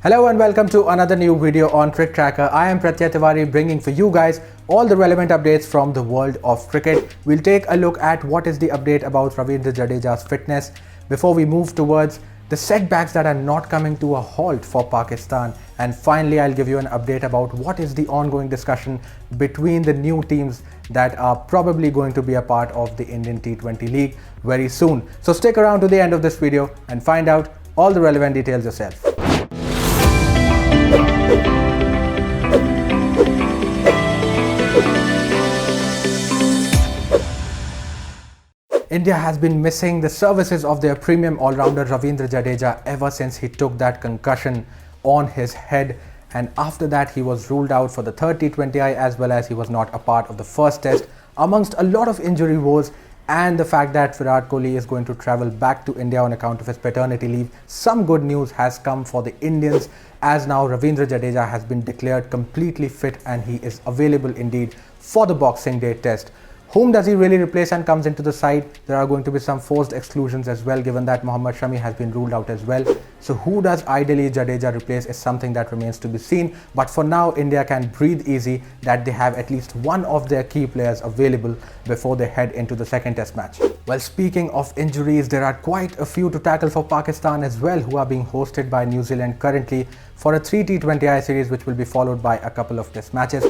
Hello and welcome to another new video on Cricket Tracker. I am Pratyay Tiwari bringing for you guys all the relevant updates from the world of cricket. We'll take a look at what is the update about Ravindra Jadeja's fitness before we move towards the setbacks that are not coming to a halt for Pakistan. And finally, I'll give you an update about what is the ongoing discussion between the new teams that are probably going to be a part of the Indian T20 League very soon. So stick around to the end of this video and find out all the relevant details yourself. India has been missing the services of their premium all-rounder Ravindra Jadeja ever since he took that concussion on his head, and after that he was ruled out for the third T20I as well as he was not a part of the first test amongst a lot of injury woes and the fact that Virat Kohli is going to travel back to India on account of his paternity leave. Some good news has come for the Indians as now Ravindra Jadeja has been declared completely fit and he is available indeed for the Boxing Day test. Whom does he really replace and comes into the side? There are going to be some forced exclusions as well, given that Mohammad Shami has been ruled out as well. So who does ideally Jadeja replace is something that remains to be seen. But for now, India can breathe easy that they have at least one of their key players available before they head into the second test match. Well, speaking of injuries, there are quite a few to tackle for Pakistan as well, who are being hosted by New Zealand currently for a 3 T20I series, which will be followed by a couple of test matches.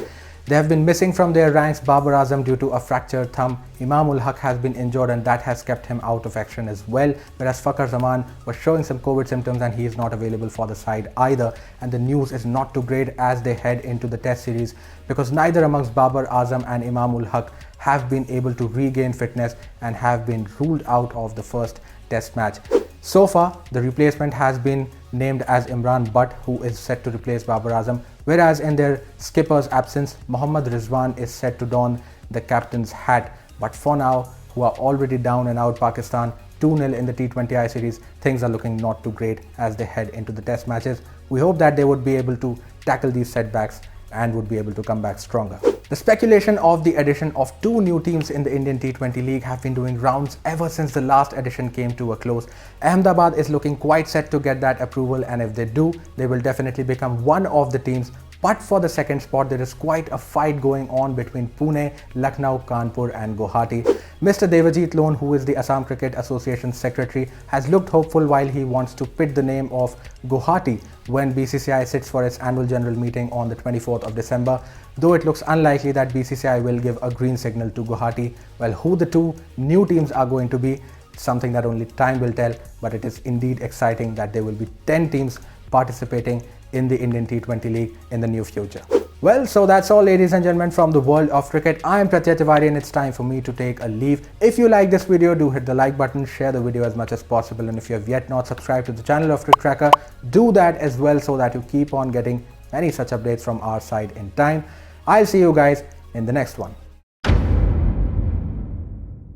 They have been missing from their ranks Babar Azam due to a fractured thumb. Imam ul Haq has been injured and that has kept him out of action as well. Whereas Fakhar Zaman was showing some COVID symptoms and he is not available for the side either. And the news is not too great as they head into the test series because neither amongst Babar Azam and Imam ul Haq have been able to regain fitness and have been ruled out of the first test match. So far, the replacement has been named as Imran Butt, who is set to replace Babar Azam, whereas in their skipper's absence, Mohammad Rizwan is set to don the captain's hat. But for now, who are already down and out Pakistan 2-0 in the T20I series, things are looking not too great as they head into the test matches. We hope that they would be able to tackle these setbacks and would be able to come back stronger. The speculation of the addition of 2 new teams in the Indian T20 League have been doing rounds ever since the last edition came to a close. Ahmedabad is looking quite set to get that approval, and if they do, they will definitely become one of the teams. But for the second spot, there is quite a fight going on between Pune, Lucknow, Kanpur and Guwahati. Mr. Devajit Lone, who is the Assam Cricket Association secretary, has looked hopeful while he wants to pit the name of Guwahati when BCCI sits for its annual general meeting on the 24th of December. Though it looks unlikely that BCCI will give a green signal to Guwahati. Well, who the 2 new teams are going to be, something that only time will tell, but it is indeed exciting that there will be 10 teams participating in the Indian T20 League in the near future. Well, so that's all, ladies and gentlemen, from the world of cricket. I am Pratyay Tiwari and it's time for me to take a leave. If you like this video, do hit the like button, share the video as much as possible, and if you have yet not subscribed to the channel of Cricket Tracker, do that as well so that you keep on getting many such updates from our side in time. I'll see you guys in the next one.